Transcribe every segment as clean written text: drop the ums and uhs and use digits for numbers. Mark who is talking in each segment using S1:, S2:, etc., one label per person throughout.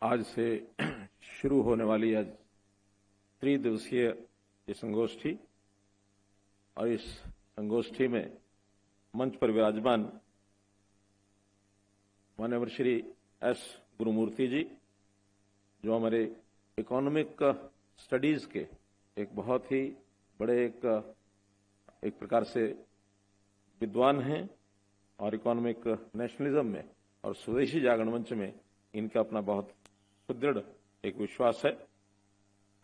S1: आज से शुरू होने वाली आज 3 दिवसीय ये संगोष्ठी और इस संगोष्ठी में मंच पर विराजमान माननीय श्री एस गुरुमूर्ति जी, जो हमारे इकोनॉमिक स्टडीज के एक बहुत ही बड़े एक प्रकार से विद्वान हैं और इकोनॉमिक नेशनलिज्म में और स्वदेशी जागरण मंच में इनका अपना बहुत सुदृढ़ एक विश्वास है।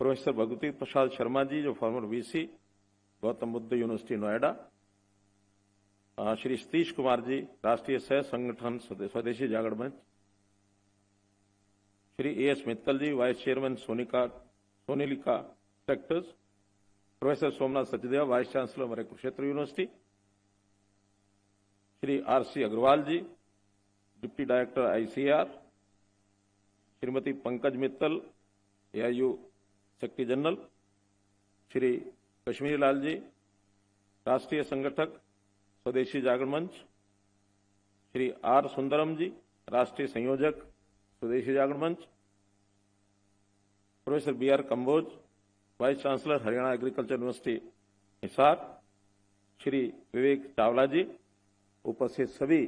S1: प्रोफेसर भगवती प्रसाद शर्मा जी, जो former VC, Gautam Buddha university Noida. Shri Satish Kumar ji, राष्ट्रीय सह संगठन Swadeshi Jagran Manch. Shri AS Mittal ji, vice chairman Sonalika sectors. Professor Somnath Sachdeva, vice chancellor हमारे Kurukshetra university. Shri RC Agarwal ji, deputy director ICR. Shrimati Pankaj Mittal, AIU secretary general. Shri Kashmiri Lal ji, राष्ट्रीय संगठक स्वदेशी जागरण मंच। श्री आर सुंदरम जी, राष्ट्रीय संयोजक Swadeshi Jagran Manch. Professor BR Kamboj, vice chancellor Haryana agriculture university Hisar. Shri Vivek Chawla ji, उपस्थित सभी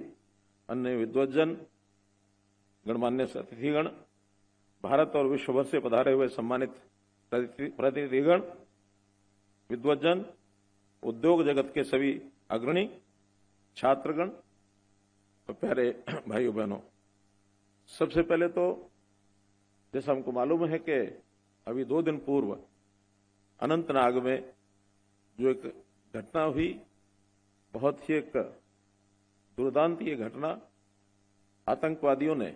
S1: अन्य विद्वज्जन, गणमान्य अतिथिगण, भारत और विश्व भर से पधारे हुए सम्मानित प्रतिनिधिगण, विद्वज्जन, उद्योग जगत के सभी अग्रणी, छात्रगण और प्यारे भाइयों बहनों। सबसे पहले तो जैसा हमको मालूम है कि अभी 2 दिन पूर्व अनंतनाग में जो एक घटना हुई, बहुत ही एक दुर्दांत ये घटना, आतंकवादियों ने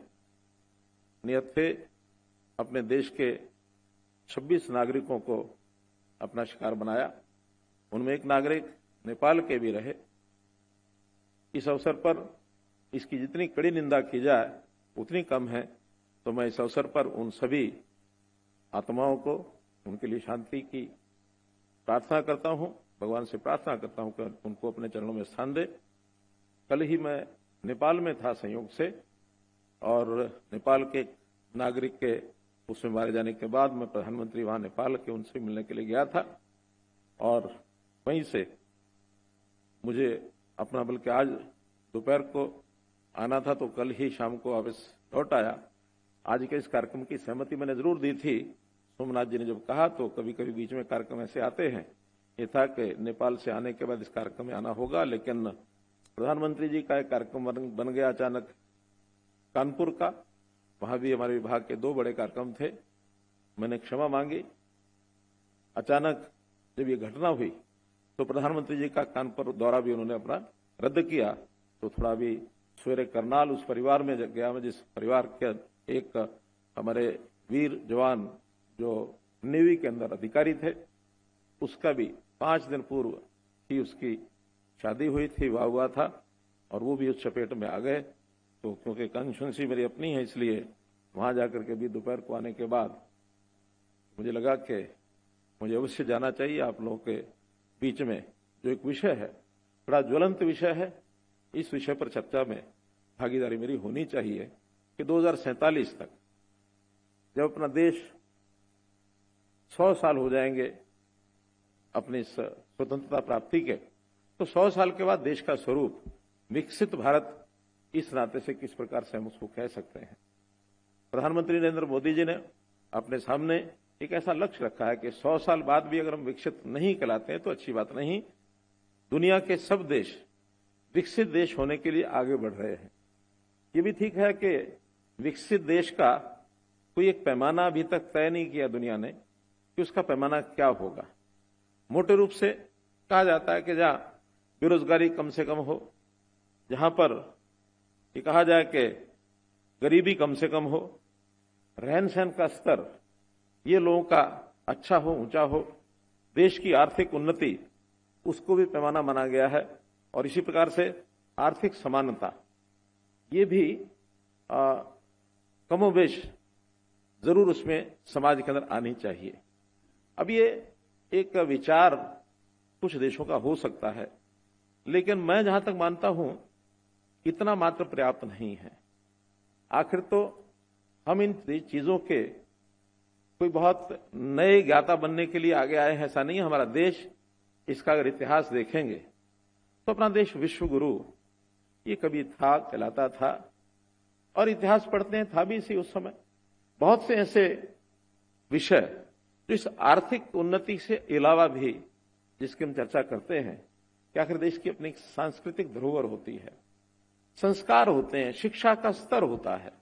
S1: निहत्थे अपने देश के 26 नागरिकों को अपना शिकार बनाया। उनमें एक नागरिक नेपाल के भी रहे। इस अवसर पर इसकी जितनी कड़ी निंदा की जाए उतनी कम है। तो मैं इस अवसर पर उन सभी आत्माओं को, उनके लिए शांति की प्रार्थना करता हूं, भगवान से प्रार्थना करता हूं कि उनको अपने चरणों में स्थान दे। कल ही मैं नेपाल में था संयोग से, और नेपाल के नागरिक के उसमें मारे जाने के बाद मैं प्रधानमंत्री वहां नेपाल के उनसे मिलने के लिए गया था, और वहीं से मुझे अपना, बल्कि आज दोपहर को आना था तो कल ही शाम को वापस लौट आया। आज के इस कार्यक्रम की सहमति मैंने जरूर दी थी। सोमनाथ जी ने जब कहा तो कभी कभी बीच में कार्यक्रम ऐसे आते हैं, ये था कि नेपाल से आने के बाद इस कार्यक्रम में आना होगा, लेकिन प्रधानमंत्री जी का एक कार्यक्रम बन गया अचानक कानपुर का। वहां भी हमारे विभाग के 2 बड़े कार्यक्रम थे। मैंने क्षमा मांगी। अचानक जब ये घटना हुई तो प्रधानमंत्री जी का कानपुर दौरा भी उन्होंने अपना रद्द किया। तो थोड़ा भी सवेरे करनाल उस परिवार में गया मैं, जिस परिवार के एक हमारे वीर जवान जो नेवी के अंदर अधिकारी थे, उसका भी 5 दिन पूर्व ही उसकी शादी हुई थी, विवाह हुआ था, और वो भी उस चपेट में आ गए। तो क्योंकि कंस्टिट्यूंसी मेरी अपनी है, इसलिए वहां जाकर के भी दोपहर को आने के बाद मुझे लगा कि मुझे अवश्य जाना चाहिए आप लोगों के बीच में। जो एक विषय है, बड़ा ज्वलंत विषय है, इस विषय पर चर्चा में भागीदारी मेरी होनी चाहिए कि 2047 तक जब अपना देश 100 साल हो जाएंगे अपनी स्वतंत्रता प्राप्ति के, तो 100 साल के बाद देश का स्वरूप विकसित भारत, इस नाते से किस प्रकार से हम उसको कह सकते हैं। प्रधानमंत्री नरेंद्र मोदी जी ने अपने सामने एक ऐसा लक्ष्य रखा है कि 100 साल बाद भी अगर हम विकसित नहीं कहलाते हैं तो अच्छी बात नहीं। दुनिया के सब देश विकसित देश होने के लिए आगे बढ़ रहे हैं। ये भी ठीक है कि विकसित देश का कोई एक पैमाना अभी तक तय नहीं किया दुनिया ने कि उसका पैमाना क्या होगा। मोटे रूप से कहा जाता है कि जहां बेरोजगारी कम से कम हो, जहां पर ये कहा जाए कि गरीबी कम से कम हो, रहन सहन का स्तर ये लोगों का अच्छा हो, ऊंचा हो, देश की आर्थिक उन्नति, उसको भी पैमाना माना गया है। और इसी प्रकार से आर्थिक समानता, ये भी कमोबेश जरूर उसमें समाज के अंदर आनी चाहिए। अब ये एक विचार कुछ देशों का हो सकता है, लेकिन मैं जहां तक मानता हूं इतना मात्र पर्याप्त नहीं है। आखिर तो हम इन चीजों के कोई बहुत नए ज्ञाता बनने के लिए आगे आए हैं, ऐसा नहीं है। हमारा देश, इसका अगर इतिहास देखेंगे तो अपना देश विश्व गुरु ये कभी था, कहलाता था, और इतिहास पढ़ते हैं था भी इसी उस समय। बहुत से ऐसे विषय जो इस आर्थिक उन्नति से अलावा भी जिसकी हम चर्चा करते हैं कि आखिर देश की अपनी सांस्कृतिक धरोहर होती है, संस्कार होते हैं, शिक्षा का स्तर होता है,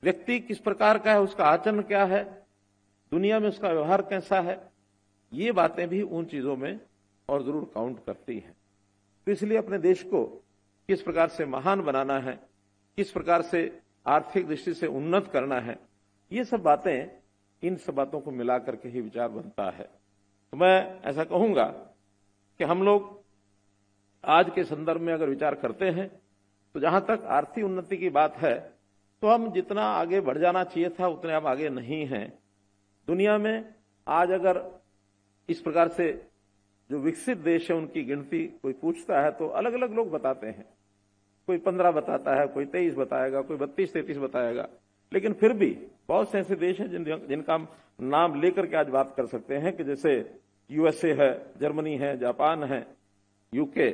S1: व्यक्ति किस प्रकार का है, उसका आचरण क्या है, दुनिया में उसका व्यवहार कैसा है, ये बातें भी उन चीजों में और जरूर काउंट करती हैं। तो इसलिए अपने देश को किस प्रकार से महान बनाना है, किस प्रकार से आर्थिक दृष्टि से उन्नत करना है, ये सब बातें, इन सब बातों को मिलाकर के ही विचार बनता है। तो मैं ऐसा कहूंगा कि हम लोग आज के संदर्भ में अगर विचार करते हैं तो जहां तक आर्थिक उन्नति की बात है तो हम जितना आगे बढ़ जाना चाहिए था उतने अब आगे नहीं हैं। दुनिया में आज अगर इस प्रकार से जो विकसित देश है उनकी गिनती कोई पूछता है तो अलग अलग लोग बताते हैं। कोई 15 बताता है, कोई 23 बताएगा, कोई 32-33 बताएगा, लेकिन फिर भी बहुत से ऐसे देश हैं जिनका हम नाम लेकर के आज बात कर सकते हैं कि जैसे यूएसए है, जर्मनी है, जापान है, UK,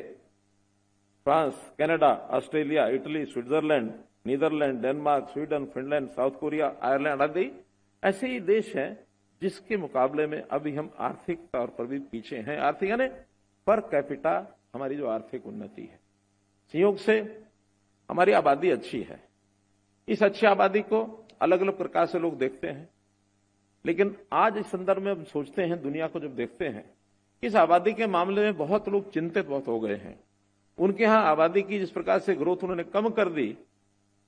S1: France, Canada, Australia, Italy, Switzerland, Netherland, Denmark, Sweden, Finland, South Korea, Ireland आदि ऐसे ही देश हैं जिसके मुकाबले में अभी हम आर्थिक तौर पर भी पीछे हैं। आर्थिक यानी पर कैपिटा हमारी जो आर्थिक उन्नति है, संयोग से हमारी आबादी अच्छी है। इस अच्छी आबादी को अलग अलग प्रकार से लोग देखते हैं, लेकिन आज इस संदर्भ में हम सोचते हैं, दुनिया को जब देखते हैं, इस आबादी के मामले में बहुत लोग चिंतित बहुत हो गए हैं। उनके यहां आबादी की जिस प्रकार से ग्रोथ उन्होंने कम कर दी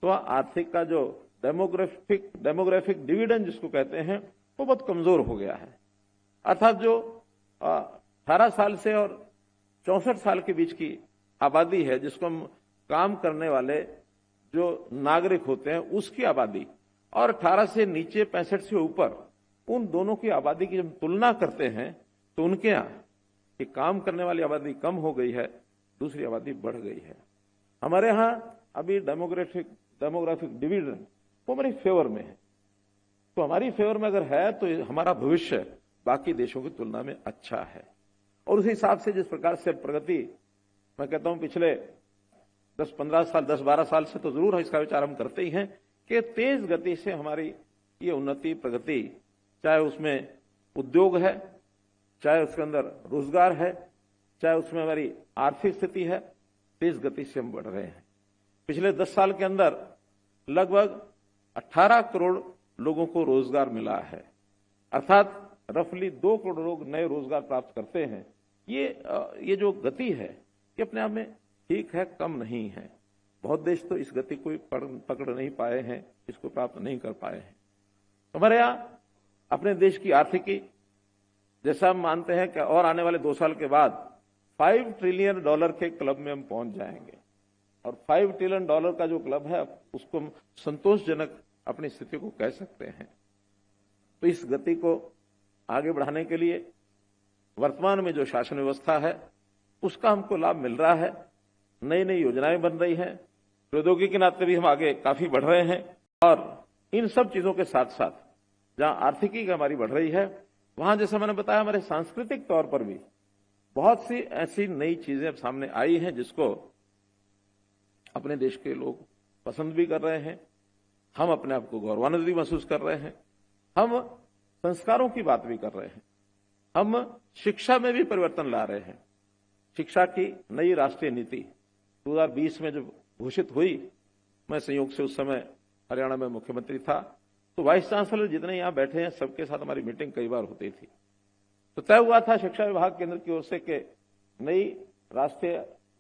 S1: तो आर्थिक का जो डेमोग्राफिक डिविडेंड जिसको कहते हैं वो बहुत कमजोर हो गया है। अर्थात जो 18 साल से और 64 साल के बीच की आबादी है, जिसको हम काम करने वाले जो नागरिक होते हैं उसकी आबादी, और 18 से नीचे 65 से ऊपर, उन दोनों की आबादी की जब तुलना करते हैं तो उनके यहाँ कि काम करने वाली आबादी कम हो गई है, दूसरी आबादी बढ़ गई है। हमारे यहाँ अभी डेमोग्राफिक डिविडेंड वो हमारे फेवर में है। तो हमारी फेवर में अगर है तो हमारा भविष्य बाकी देशों की तुलना में अच्छा है। और उसी हिसाब से जिस प्रकार से प्रगति, मैं कहता हूं पिछले 10-15 साल, 10-12 साल से तो जरूर इसका विचार हम करते ही हैं कि तेज गति से हमारी ये उन्नति प्रगति, चाहे उसमें उद्योग है, चाहे उसके अंदर रोजगार है, चाहे उसमें हमारी आर्थिक स्थिति है, तेज गति से हम बढ़ रहे हैं। पिछले 10 साल के अंदर लगभग 18 करोड़ लोगों को रोजगार मिला है, अर्थात रफली 2 करोड़ लोग नए रोजगार प्राप्त करते हैं। ये जो गति है ये अपने आप में ठीक है, कम नहीं है। बहुत देश तो इस गति को पकड़ नहीं पाए हैं, इसको प्राप्त नहीं कर पाए हैं। हमारे यहाँ अपने देश की आर्थिकी जैसा हम मानते हैं कि और आने वाले 2 साल के बाद $5 ट्रिलियन के क्लब में हम पहुंच जाएंगे, और $5 ट्रिलियन का जो क्लब है उसको हम संतोषजनक अपनी स्थिति को कह सकते हैं। तो इस गति को आगे बढ़ाने के लिए वर्तमान में जो शासन व्यवस्था है उसका हमको लाभ मिल रहा है, नई नई योजनाएं बन रही हैं, प्रौद्योगिकी के नाते भी हम आगे काफी बढ़ रहे हैं। और इन सब चीजों के साथ साथ जहां आर्थिकी हमारी बढ़ रही है, वहां जैसा मैंने बताया हमारे सांस्कृतिक तौर पर भी बहुत सी ऐसी नई चीजें अब सामने आई हैं जिसको अपने देश के लोग पसंद भी कर रहे हैं। हम अपने आप को गौरवान्वित भी महसूस कर रहे हैं। हम संस्कारों की बात भी कर रहे हैं। हम शिक्षा में भी परिवर्तन ला रहे हैं। शिक्षा की नई राष्ट्रीय नीति 2020 में जब घोषित हुई, मैं संयोग से उस समय हरियाणा में मुख्यमंत्री था, तो वाइस चांसलर जितने यहां बैठे हैं सबके साथ हमारी मीटिंग कई बार होती थी। तो तय हुआ था शिक्षा विभाग केंद्र की ओर से कि नई राष्ट्रीय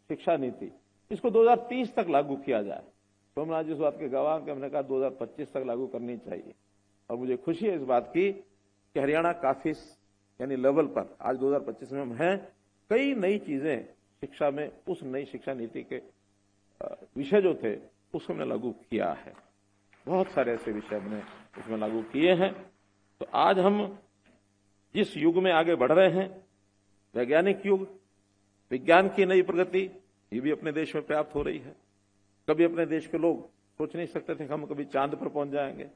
S1: शिक्षा नीति इसको 2030 तक लागू किया जाए। तो हमने आज इस बात के गवाह कि हमने कहा 2025 तक लागू करनी चाहिए। और मुझे खुशी है इस बात की कि हरियाणा काफी यानी लेवल पर आज 2025 में हम हैं। कई नई चीजें शिक्षा में, उस नई शिक्षा नीति के विषय जो थे उसको हमने लागू किया है। बहुत सारे ऐसे विषय हमने उसमें लागू किए हैं। तो आज हम जिस युग में आगे बढ़ रहे हैं, वैज्ञानिक युग, विज्ञान की नई प्रगति, ये भी अपने देश में प्राप्त हो रही है। कभी अपने देश के लोग सोच नहीं सकते थे कि हम कभी चांद पर पहुंच जाएंगे।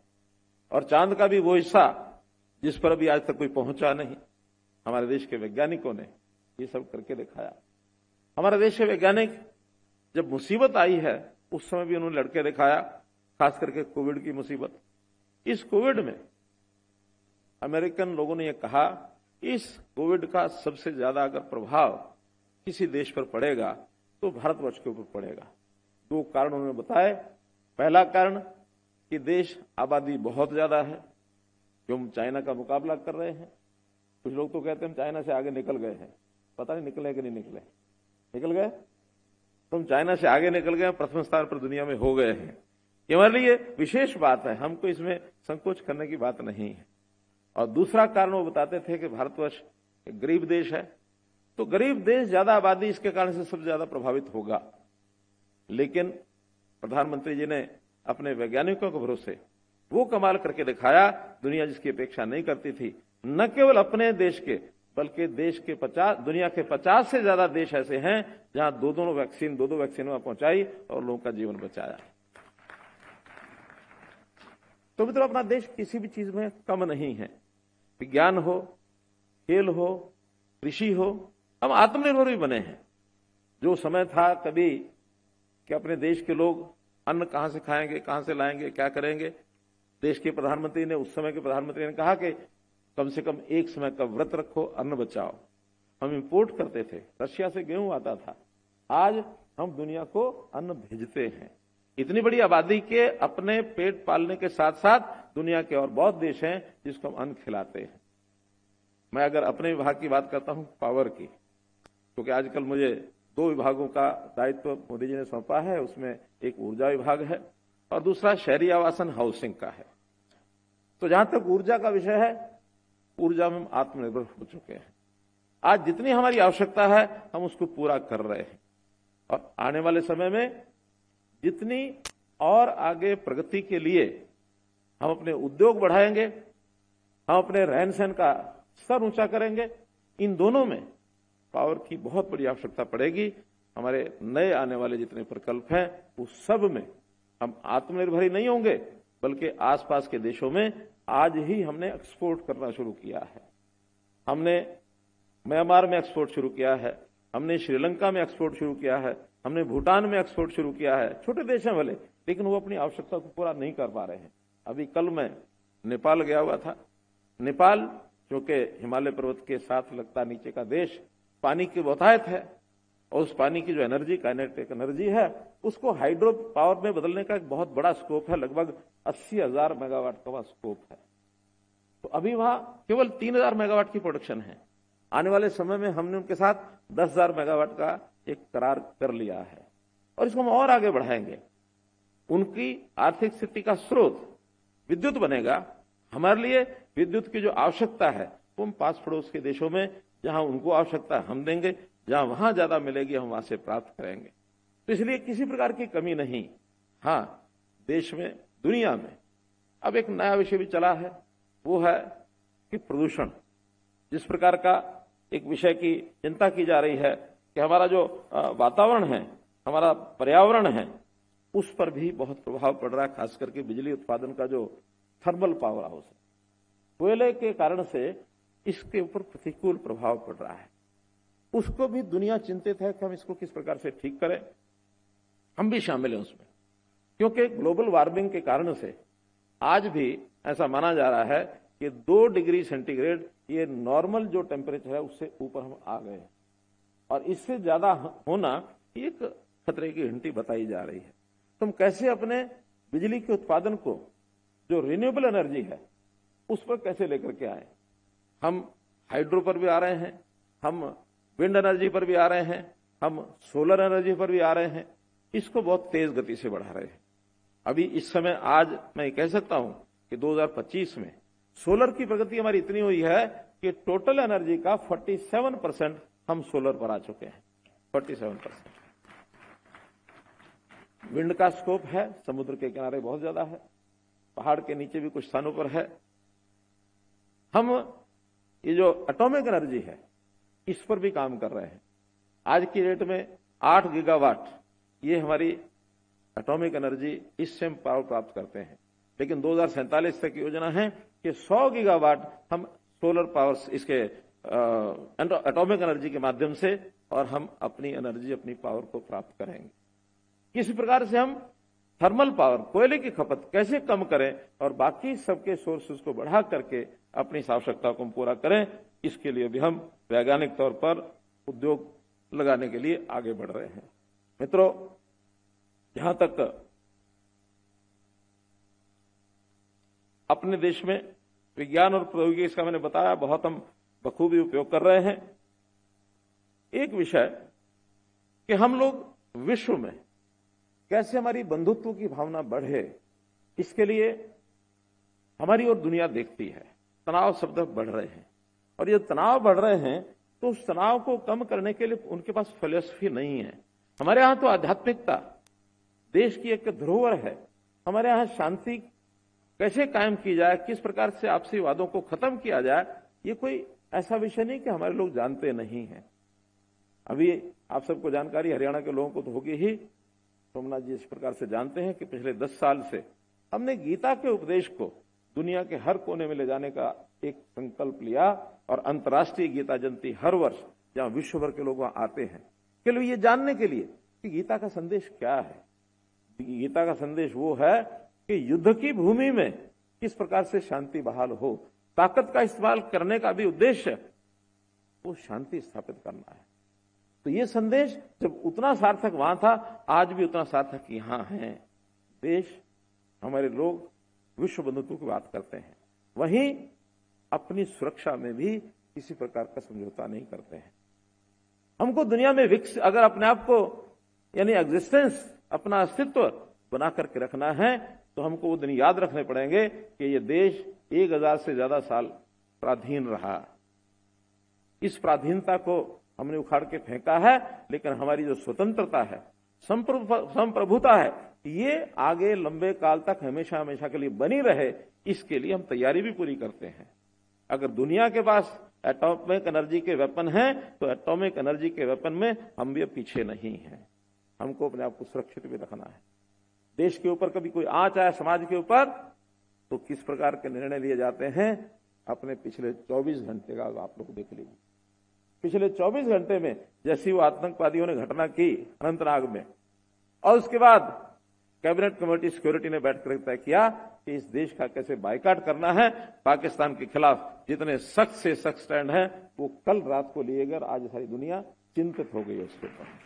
S1: और चांद का भी वो हिस्सा जिस पर अभी आज तक कोई पहुंचा नहीं। हमारे देश के वैज्ञानिकों ने ये सब करके दिखाया। हमारे देश के वैज्ञानिक जब मुसीबत आई है उस समय भी उन्होंने लड़के दिखाया, खास करके कोविड की मुसीबत। इस कोविड में अमेरिकन लोगों ने यह कहा, इस कोविड का सबसे ज्यादा अगर प्रभाव किसी देश पर पड़ेगा तो भारतवर्ष के ऊपर पड़ेगा। 2 कारण उन्होंने बताए। पहला कारण कि देश आबादी बहुत ज्यादा है, जो हम चाइना का मुकाबला कर रहे हैं। कुछ लोग तो कहते हैं हम चाइना से आगे निकल गए हैं, पता नहीं निकले कि नहीं निकले। निकल गए, तुम चाइना से आगे निकल गए, प्रथम स्थान पर दुनिया में हो गए हैं। ये हमारे लिए विशेष बात है, हमको इसमें संकोच करने की बात नहीं है। और दूसरा कारण वो बताते थे कि भारतवर्ष एक गरीब देश है, तो गरीब देश, ज्यादा आबादी, इसके कारण से सबसे ज्यादा प्रभावित होगा। लेकिन प्रधानमंत्री जी ने अपने वैज्ञानिकों के भरोसे वो कमाल करके दिखाया, दुनिया जिसकी अपेक्षा नहीं करती थी। न केवल अपने देश के बल्कि देश के 50, दुनिया के 50 से ज्यादा देश ऐसे हैं जहां दो वैक्सीन वहां पहुंचाई और लोगों का जीवन बचाया। तो मित्रों, अपना देश किसी भी चीज में कम नहीं है। विज्ञान हो, खेल हो, कृषि हो, हम आत्मनिर्भर भी बने हैं। जो समय था कभी कि अपने देश के लोग अन्न कहां से खाएंगे, कहां से लाएंगे, क्या करेंगे, देश के प्रधानमंत्री ने, उस समय के प्रधानमंत्री ने कहा कि कम से कम एक समय का व्रत रखो, अन्न बचाओ। हम इंपोर्ट करते थे, रशिया से गेहूं आता था। आज हम दुनिया को अन्न भेजते हैं। इतनी बड़ी आबादी के अपने पेट पालने के साथ साथ दुनिया के और बहुत देश हैं जिसको हम अन्न खिलाते हैं। मैं अगर अपने विभाग की बात करता हूं, पावर की, क्योंकि आजकल मुझे 2 विभागों का दायित्व मोदी जी ने सौंपा है। उसमें एक ऊर्जा विभाग है और दूसरा शहरी आवासन हाउसिंग का है। तो जहां तक ऊर्जा का विषय है, ऊर्जा में हम आत्मनिर्भर हो चुके हैं। आज जितनी हमारी आवश्यकता है हम उसको पूरा कर रहे हैं और आने वाले समय में जितनी और आगे प्रगति के लिए हम अपने उद्योग बढ़ाएंगे, हम अपने रहन सहन का स्तर ऊंचा करेंगे, इन दोनों में पावर की बहुत बड़ी आवश्यकता पड़ेगी। हमारे नए आने वाले जितने प्रकल्प हैं उस सब में हम आत्मनिर्भर ही नहीं होंगे, बल्कि आसपास के देशों में आज ही हमने एक्सपोर्ट करना शुरू किया है। हमने म्यांमार में एक्सपोर्ट शुरू किया है, हमने श्रीलंका में एक्सपोर्ट शुरू किया है, हमने भूटान में एक्सपोर्ट शुरू किया है। छोटे देश हैं भले, लेकिन वो अपनी आवश्यकता को पूरा नहीं कर पा रहे हैं। अभी कल मैं नेपाल गया हुआ था। नेपाल, जो कि हिमालय पर्वत के साथ लगता नीचे का देश, पानी की बहुतायत है और उस पानी की जो एनर्जी, काइनेटिक एनर्जी है, उसको हाइड्रो पावर में बदलने का एक बहुत बड़ा स्कोप है। लगभग 80,000 मेगावाट का वहां स्कोप है। तो अभी वहां केवल 3,000 मेगावाट की प्रोडक्शन है। आने वाले समय में हमने उनके साथ 10,000 मेगावाट का एक करार कर लिया है और इसको हम और आगे बढ़ाएंगे। उनकी आर्थिक स्थिति का स्रोत विद्युत बनेगा। हमारे लिए विद्युत की जो आवश्यकता है वो हम पास पड़ोस के देशों में, जहां उनको आवश्यकता हम देंगे, जहां वहां ज्यादा मिलेगी हम वहां से प्राप्त करेंगे। तो इसलिए किसी प्रकार की कमी नहीं। हाँ, देश में, दुनिया में अब एक नया विषय भी चला है, वो है कि प्रदूषण। जिस प्रकार का एक विषय की चिंता की जा रही है कि हमारा जो वातावरण है, हमारा पर्यावरण है, उस पर भी बहुत प्रभाव पड़ रहा है। खास करके बिजली उत्पादन का जो थर्मल पावर हाउस है, कोयले के कारण से इसके ऊपर प्रतिकूल प्रभाव पड़ रहा है। उसको भी दुनिया चिंतित है कि हम इसको किस प्रकार से ठीक करें। हम भी शामिल हैं उसमें, क्योंकि ग्लोबल वार्मिंग के कारण से आज भी ऐसा माना जा रहा है कि 2 डिग्री सेंटीग्रेड ये नॉर्मल जो टेम्परेचर है उससे ऊपर हम आ गए हैं और इससे ज्यादा होना एक खतरे की घंटी बताई जा रही है। तो हम कैसे अपने बिजली के उत्पादन को, जो रिन्यूएबल एनर्जी है, उस पर कैसे लेकर के आए। हम हाइड्रो पर भी आ रहे हैं, हम विंड एनर्जी पर भी आ रहे हैं, हम सोलर एनर्जी पर भी आ रहे हैं। इसको बहुत तेज गति से बढ़ा रहे हैं। अभी इस समय आज मैं कह सकता हूं कि 2025 में सोलर की प्रगति हमारी इतनी हुई है कि टोटल एनर्जी का 47% हम सोलर पर आ चुके हैं। 47%। विंड का स्कोप है, समुद्र के किनारे बहुत ज्यादा है, पहाड़ के नीचे भी कुछ स्थानों पर है। हम ये जो एटॉमिक एनर्जी है इस पर भी काम कर रहे हैं। आज की डेट में 8 गीगावाट ये हमारी एटॉमिक एनर्जी, इससे हम पावर प्राप्त करते हैं। लेकिन 2047 तक योजना है कि 100 गीगावाट हम सोलर पावर इसके एटॉमिक एनर्जी के माध्यम से और हम अपनी एनर्जी, अपनी पावर को प्राप्त करेंगे। किसी प्रकार से हम थर्मल पावर, कोयले की खपत कैसे कम करें और बाकी सबके सोर्सेज को बढ़ा करके अपनी आवश्यकता को पूरा करें, इसके लिए भी हम वैज्ञानिक तौर पर उद्योग लगाने के लिए आगे बढ़ रहे हैं। मित्रों, जहां तक अपने देश में विज्ञान और प्रौद्योगिकी, इसका मैंने बताया, बहुत हम बखूबी उपयोग कर रहे हैं। एक विषय कि हम लोग विश्व में कैसे हमारी बंधुत्व की भावना बढ़े, इसके लिए हमारी ओर दुनिया देखती है। तनाव शब्द बढ़ रहे हैं और ये तनाव बढ़ रहे हैं तो उस तनाव को कम करने के लिए उनके पास फिलॉसफी नहीं है। हमारे यहां तो आध्यात्मिकता देश की एक धरोहर है। हमारे यहां शांति कैसे कायम की जाए, किस प्रकार से आपसी वादों को खत्म किया जाए, ये कोई ऐसा विषय नहीं कि हमारे लोग जानते नहीं हैं। अभी आप सबको जानकारी हरियाणा के लोगों को तो होगी ही। सोमनाथ जी इस प्रकार से जानते हैं कि पिछले 10 साल से हमने गीता के उपदेश को दुनिया के हर कोने में ले जाने का एक संकल्प लिया और अंतर्राष्ट्रीय गीता जयंती हर वर्ष, जहां विश्व भर के लोग वहां आते हैं, केवल ये जानने के लिए कि गीता का संदेश क्या है। गीता का संदेश वो है कि युद्ध की भूमि में किस प्रकार से शांति बहाल हो, ताकत का इस्तेमाल करने का भी उद्देश्य वो शांति स्थापित करना है। तो ये संदेश जब उतना सार्थक वहां था, आज भी उतना सार्थक यहां है। देश, हमारे लोग विश्व बंधुत्व की बात करते हैं, वहीं अपनी सुरक्षा में भी किसी प्रकार का समझौता नहीं करते हैं। हमको दुनिया में अगर अपने आप को यानी एग्जिस्टेंस, अपना अस्तित्व बना करके रखना है तो हमको वो दिन याद रखने पड़ेंगे कि ये देश 1000 से ज्यादा साल पराधीन रहा। इस पराधीनता को हमने उखाड़ के फेंका है, लेकिन हमारी जो स्वतंत्रता है, संप्रभुता है, ये आगे लंबे काल तक हमेशा हमेशा के लिए बनी रहे, इसके लिए हम तैयारी भी पूरी करते हैं। अगर दुनिया के पास एटॉमिक एनर्जी के वेपन हैं तो एटॉमिक एनर्जी के वेपन में हम भी पीछे नहीं हैं। हमको अपने आप को सुरक्षित भी रखना है। देश के ऊपर कभी कोई आंच आए, समाज के ऊपर, तो किस प्रकार के निर्णय लिए जाते हैं, अपने पिछले 24 घंटे का आप लोग देख लीजिए। पिछले 24 घंटे में जैसी वो आतंकवादियों ने घटना की अनंतनाग में, और उसके बाद कैबिनेट कमेटी सिक्योरिटी ने बैठकर तय किया कि इस देश का कैसे बायकॉट करना है, पाकिस्तान के खिलाफ जितने सख्त से सख्त स्टैंड है वो कल रात को लिए गए। आज सारी दुनिया चिंतित हो गई है उसके ऊपर।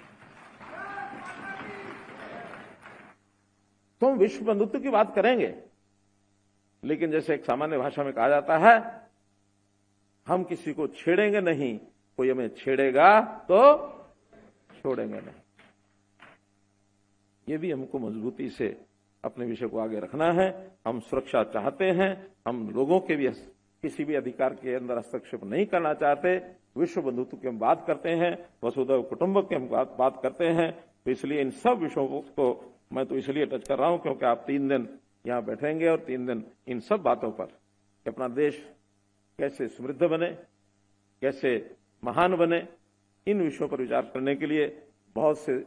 S1: तो हम विश्व बंधुत्व की बात करेंगे, लेकिन जैसे एक सामान्य भाषा में कहा जाता है, हम किसी को छेड़ेंगे नहीं, कोई हमें छेड़ेगा तो छोड़ेंगे नहीं। ये भी हमको मजबूती से अपने विषय को आगे रखना है। हम सुरक्षा चाहते हैं, हम लोगों के भी किसी भी अधिकार के अंदर हस्तक्षेप नहीं करना चाहते। विश्व बंधुत्व की हम बात करते हैं, वसुधैव कुटुंबकम की हम बात करते हैं। तो इसलिए इन सब विषयों को मैं तो इसलिए टच कर रहा हूं क्योंकि आप 3 दिन यहां बैठेंगे और 3 दिन इन सब बातों पर कि अपना देश कैसे समृद्ध बने, कैसे महान बने, इन विषयों पर विचार करने के लिए बहुत से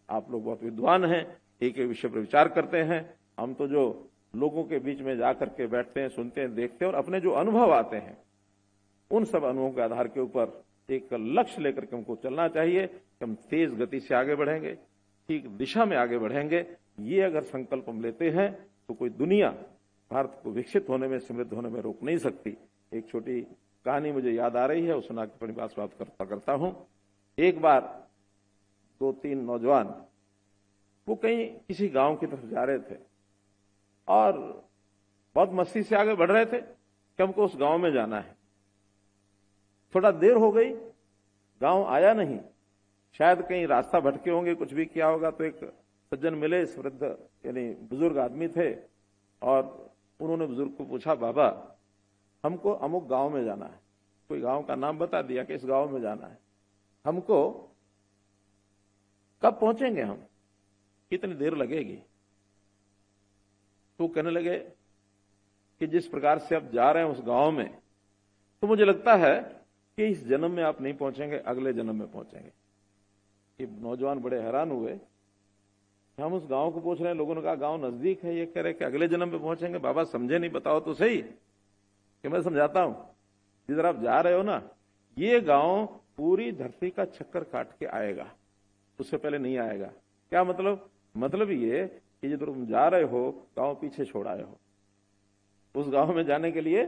S1: आप लोग बहुत विद्वान हैं, एक एक विषय पर विचार करते हैं। हम तो जो लोगों के बीच में जाकर के बैठते हैं, सुनते हैं, देखते हैं और अपने जो अनुभव आते हैं, उन सब अनुभवों के आधार के ऊपर एक लक्ष्य लेकर के हमको चलना चाहिए कि हम तेज गति से आगे बढ़ेंगे, ठीक दिशा में आगे बढ़ेंगे। ये अगर संकल्प हम लेते हैं तो कोई दुनिया भारत को विकसित होने में, समृद्ध होने में रोक नहीं सकती। एक छोटी कहानी मुझे याद आ रही है, उस सुना के अपनी बात समाप्त करता हूं। एक बार 2-3 नौजवान वो कहीं किसी गांव की तरफ जा रहे थे और बहुत मस्ती से आगे बढ़ रहे थे कि हमको उस गांव में जाना है। थोड़ा देर हो गई, गांव आया नहीं, शायद कहीं रास्ता भटके होंगे, कुछ भी किया होगा। तो एक सज्जन मिले, वृद्ध यानी बुजुर्ग आदमी थे, और उन्होंने बुजुर्ग को पूछा, बाबा हमको अमुक गांव में जाना है। कोई गांव का नाम बता दिया कि इस गांव में जाना है, हमको कब पहुंचेंगे, हम कितनी देर लगेगी? तो कहने लगे कि जिस प्रकार से आप जा रहे हैं उस गांव में, तो मुझे लगता है कि इस जन्म में आप नहीं पहुंचेंगे, अगले जन्म में पहुंचेंगे। ये नौजवान बड़े हैरान हुए हम उस गांव को पूछ रहे हैं, लोगों ने कहा गांव नजदीक है, ये कह रहे कि अगले जन्म पे पहुंचेंगे। बाबा समझे नहीं, बताओ तो सही कि मैं समझाता हूं। जिधर आप जा रहे हो ना, ये गांव पूरी धरती का चक्कर काट के आएगा, उससे पहले नहीं आएगा। क्या मतलब? मतलब ये कि जिधर तुम जा रहे हो गांव पीछे छोड़ आए हो। उस गांव में जाने के लिए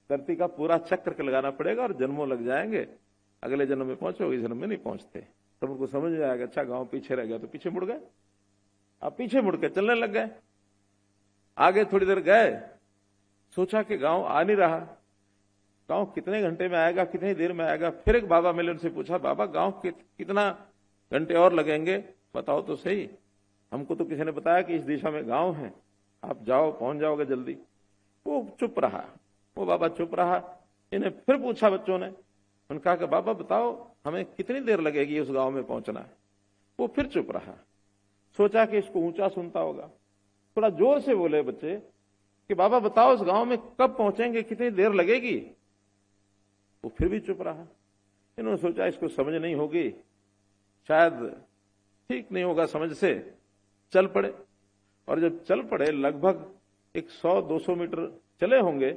S1: धरती का पूरा चक्कर लगाना पड़ेगा और जन्मों लग जाएंगे। अगले जन्म में पहुंचोगे, इस जन्म में नहीं पहुंचते। तब उनको समझ में आएगा, अच्छा गांव पीछे रह गया, तो पीछे मुड़ गए। आप पीछे मुड़ के चलने लग गए। आगे थोड़ी देर गए, सोचा कि गांव आ नहीं रहा, गांव कितने घंटे में आएगा, कितनी देर में आएगा। फिर एक बाबा मिले, उनसे पूछा, बाबा गांव कितना घंटे और लगेंगे, बताओ तो सही। हमको तो किसी ने बताया कि इस दिशा में गांव है, आप जाओ पहुंच जाओगे जल्दी। वो चुप रहा, वो बाबा चुप रहा। इन्हें फिर पूछा बच्चों ने, उन्होंने कहा कि बाबा बताओ हमें कितनी देर लगेगी उस गांव में पहुंचना। वो फिर चुप रहा। सोचा कि इसको ऊंचा सुनता होगा, थोड़ा जोर से बोले बच्चे कि बाबा बताओ उस गांव में कब पहुंचेंगे, कितनी देर लगेगी। वो फिर भी चुप रहा। इन्होंने सोचा इसको समझ नहीं होगी, शायद ठीक नहीं होगा समझ से, चल पड़े। और जब चल पड़े, लगभग 100-200 मीटर चले होंगे,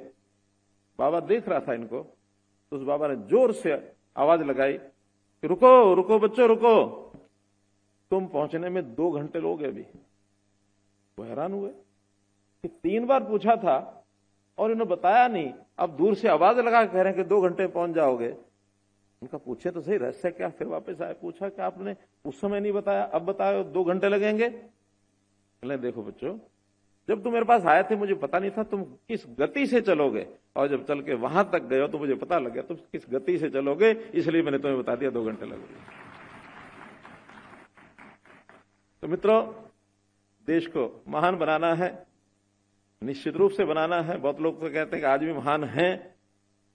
S1: बाबा देख रहा था इनको, तो उस बाबा ने जोर से आवाज लगाई कि रुको रुको बच्चों रुको, तुम पहुंचने में 2 घंटे लोगे अभी। वो हैरान हुए कि 3 बार पूछा था और इन्होंने बताया नहीं, अब दूर से आवाज लगा कह रहे हैं कि 2 घंटे पहुंच जाओगे। उनका पूछे तो सही रहस्य क्या। फिर वापस आए, पूछा कि आपने उस समय नहीं बताया, अब बताओ 2 घंटे लगेंगे। बोले देखो बच्चों, जब तुम मेरे पास आए थे मुझे पता नहीं था तुम किस गति से चलोगे, और जब चल के वहां तक गए हो तो मुझे पता लग गया तुम किस गति से चलोगे, इसलिए मैंने तुम्हें बता दिया 2 घंटे लगेंगे। तो मित्रों, देश को महान बनाना है, निश्चित रूप से बनाना है। बहुत लोग तो कहते हैं कि आज भी महान हैं।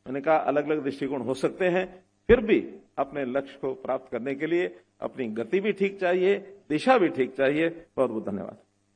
S1: मैंने कहा अलग अलग दृष्टिकोण हो सकते हैं, फिर भी अपने लक्ष्य को प्राप्त करने के लिए अपनी गति भी ठीक चाहिए, दिशा भी ठीक चाहिए। बहुत बहुत धन्यवाद।